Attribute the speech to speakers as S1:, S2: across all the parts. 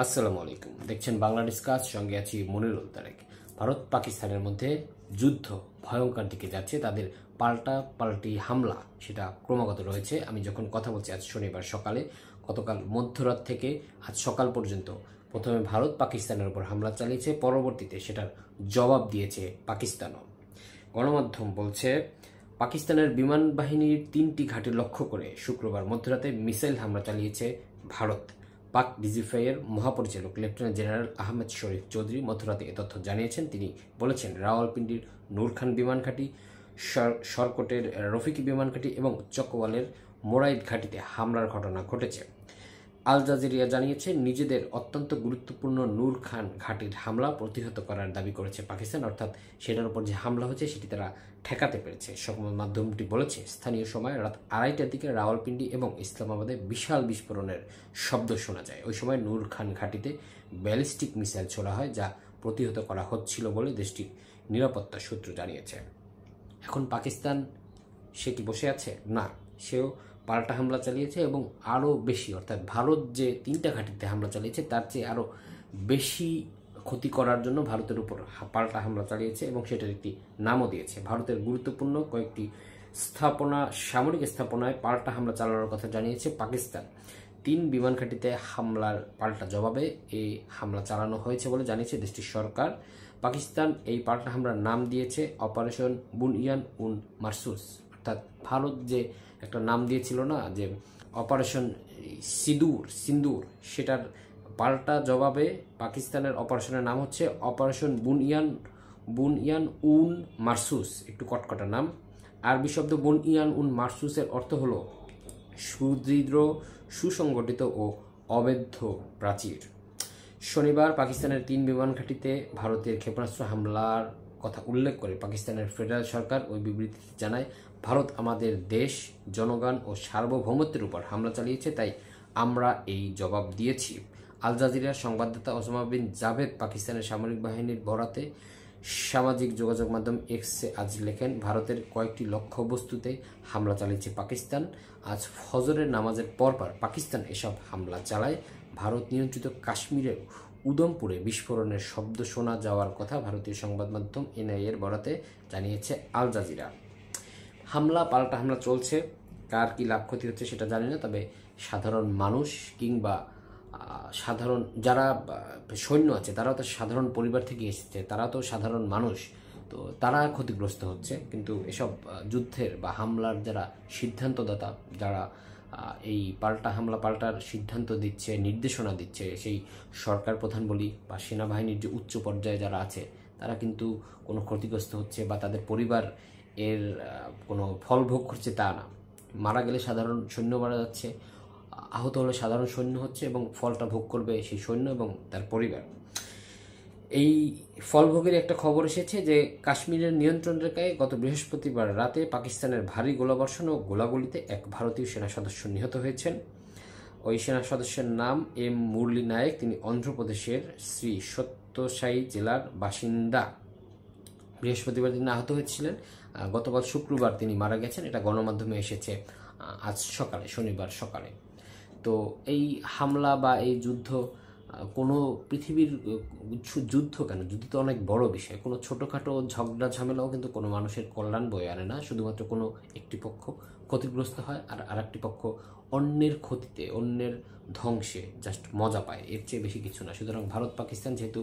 S1: আসসালামু আলাইকুম। দেখছেন বাংলা ডিসকাস, সঙ্গে আছি মনিরুল তারেক। ভারত পাকিস্তানের মধ্যে যুদ্ধ ভয়ঙ্কর দিকে যাচ্ছে, তাদের পাল্টি হামলা সেটা ক্রমাগত রয়েছে। আমি যখন কথা বলছি আজ শনিবার সকালে, গতকাল মধ্যরাত থেকে আজ সকাল পর্যন্ত প্রথমে ভারত পাকিস্তানের উপর হামলা চালিয়েছে, পরবর্তীতে সেটার জবাব দিয়েছে পাকিস্তানও। গণমাধ্যম বলছে পাকিস্তানের বিমান বাহিনীর 3টি ঘাঁটি লক্ষ্য করে শুক্রবার মধ্যরাতে মিসাইল হামলা চালিয়েছে ভারত। পাক ডিজিএফআইয়ের মহাপরিচালক লেফটেন্যান্ট জেনারেল আহমেদ শরীফ চৌধুরী মধ্যরাতে এ তথ্য জানিয়েছেন। তিনি বলেছেন, রাওয়ালপিন্ডির নূর খান বিমান ঘাঁটি, সরকটের রফিকি বিমান ঘাঁটি এবং চকওয়ালের মোরাইদ ঘাঁটিতে হামলার ঘটনা ঘটেছে। আল জাজিরিয়া জানিয়েছে, নিজেদের অত্যন্ত গুরুত্বপূর্ণ নূর খান ঘাঁটির হামলা প্রতিহত করার দাবি করেছে পাকিস্তান, অর্থাৎ সেটার উপর যে হামলা হয়েছে সেটি তারা ঠেকাতে পেরেছে। সংবাদ মাধ্যমটি বলেছে, স্থানীয় সময় রাত 2:30টার দিকে রাওয়ালপিন্ডি এবং ইসলামাবাদে বিশাল বিস্ফোরণের শব্দ শোনা যায়। ওই সময় নূর খান ঘাঁটিতে ব্যালিস্টিক মিসাইল ছোড়া হয়, যা প্রতিহত করা হচ্ছিল বলে দেশটির নিরাপত্তা সূত্র জানিয়েছে। এখন পাকিস্তান সে কি বসে আছে? না, সেও পাল্টা হামলা চালিয়েছে এবং আরও বেশি, অর্থাৎ ভারত যে 3টা ঘাঁটিতে হামলা চালিয়েছে তার চেয়ে আরও বেশি ক্ষতি করার জন্য ভারতের উপর পাল্টা হামলা চালিয়েছে এবং সেটার একটি নামও দিয়েছে। ভারতের গুরুত্বপূর্ণ কয়েকটি সামরিক স্থাপনায় পাল্টা হামলা চালানোর কথা জানিয়েছে পাকিস্তান। 3 বিমান ঘাঁটিতে হামলার পাল্টা জবাবে এই হামলা চালানো হয়েছে বলে জানিয়েছে দেশটির সরকার। পাকিস্তান এই পাল্টা হামলার নাম দিয়েছে অপারেশন বুনইয়ান উন মারসুস, অর্থাৎ ভারত যে একটা নাম দিয়েছিল না, যে অপারেশন সিন্দুর, সেটার পাল্টা জবাবে পাকিস্তানের অপারেশনের নাম হচ্ছে অপারেশন বুনইয়ান উন মারসুস। একটু কটকটা নাম। আরবি শব্দ বুনইয়ান উন মারসুসের অর্থ হলো সুদৃঢ়, সুসংগঠিত ও অবৈধ প্রাচীর। শনিবার পাকিস্তানের 3 বিমান ঘাঁটিতে ভারতের ক্ষেপণাস্ত্র হামলার কথা উল্লেখ করে পাকিস্তানের ফেডারেল সরকার ওই বিবৃতিতে জানায়, ভারত আমাদের দেশ, জনগণ ও সার্বভৌমত্বের উপর হামলা চালিয়েছে, তাই আমরা এই জবাব দিয়েছি। আল জাজিরার সংবাদদাতা ওসামা বিন জাভেদ পাকিস্তানের সামরিক বাহিনীর বরাতে সামাজিক যোগাযোগ মাধ্যম এক্সে আজ লেখেন, ভারতের কয়েকটি লক্ষ্যবস্তুতে হামলা চালিয়েছে পাকিস্তান। আজ ফজরের নামাজের পরপর পাকিস্তান এসব হামলা চালায়। ভারত নিয়ন্ত্রিত কাশ্মীরের উদমপুরে বিস্ফোরণের শব্দ শোনা যাওয়ার কথা ভারতীয় সংবাদ মাধ্যম এনআইএর বরাতে জানিয়েছে আল জাজিরা। পাল্টা হামলা চলছে, কার কি লাভ ক্ষতি হচ্ছে সেটা জানি না, তবে সাধারণ মানুষ কিংবা সাধারণ যারা সৈন্য আছে তারাও তো সাধারণ পরিবার থেকে এসেছে, তারা তো সাধারণ মানুষ, তো তারা ক্ষতিগ্রস্ত হচ্ছে। কিন্তু এসব যুদ্ধের বা হামলার যারা সিদ্ধান্তদাতা, যারা এই পাল্টার সিদ্ধান্ত দিচ্ছে, নির্দেশনা দিচ্ছে, সেই সরকার প্রধান বলি বা সেনাবাহিনীর যে উচ্চ পর্যায়ে যারা আছে, তারা কিন্তু কোনো ক্ষতিগ্রস্ত হচ্ছে বা তাদের পরিবার এর কোনো ফল ভোগ করছে তা না। মারা গেলে সাধারণ সৈন্য মারা যাচ্ছে, আহত হলে সাধারণ সৈন্য হচ্ছে এবং ফলটা ভোগ করবে সেই সৈন্য এবং তার পরিবার। এই ফলভোগের একটা খবর এসেছে যে কাশ্মীরের নিয়ন্ত্রণ রেখায় গত বৃহস্পতিবার রাতে পাকিস্তানের ভারী গোলাবর্ষণ ও গোলাগুলিতে এক ভারতীয় সেনা সদস্য নিহত হয়েছেন। ওই সেনা সদস্যের নাম এম মুরলী নায়েক। তিনি অন্ধ্রপ্রদেশের শ্রী সত্যসাই জেলার বাসিন্দা। বৃহস্পতিবার তিনি আহত হয়েছিলেন, গতকাল শুক্রবার তিনি মারা গেছেন। এটা গণমাধ্যমে এসেছে আজ সকালে, শনিবার সকালে। তো এই হামলা বা এই যুদ্ধ কোনো পৃথিবীর যুদ্ধ কেন, যুদ্ধ তো অনেক বড় বিষয়। কোনো ছোটোখাটো ঝগড়া ঝামেলাও কিন্তু কোনো মানুষের কল্যাণ বয়ে আনে না। শুধুমাত্র কোনো একটি পক্ষ ক্ষতিগ্রস্ত হয় আর আরেকটি পক্ষ অন্যের ক্ষতিতে, অন্যের ধ্বংসে জাস্ট মজা পায়, এর চেয়ে বেশি কিছু না। সুতরাং ভারত পাকিস্তান যেহেতু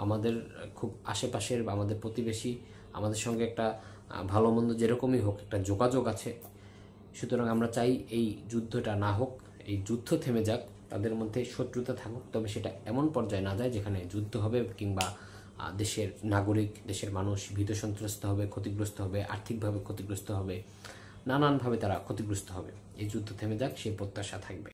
S1: আমাদের খুব আশেপাশের বা আমাদের প্রতিবেশী, আমাদের সঙ্গে একটা ভালো মন্দ যেরকমই হোক একটা যোগাযোগ আছে, সুতরাং আমরা চাই এই যুদ্ধটা না হোক, এই যুদ্ধ থেমে যাক, তাদের মধ্যে শত্রুতা থাকুক, তবে সেটা এমন পর্যায়ে না যায় যেখানে যুদ্ধ হবে কিংবা দেশের নাগরিক, দেশের মানুষ ভীত সন্ত্রস্ত হবে, ক্ষতিগ্রস্ত হবে, আর্থিকভাবে ক্ষতিগ্রস্ত হবে, নানানভাবে তারা ক্ষতিগ্রস্ত হবে। এই যুদ্ধ থেমে যাক, সেই প্রত্যাশা থাকবে।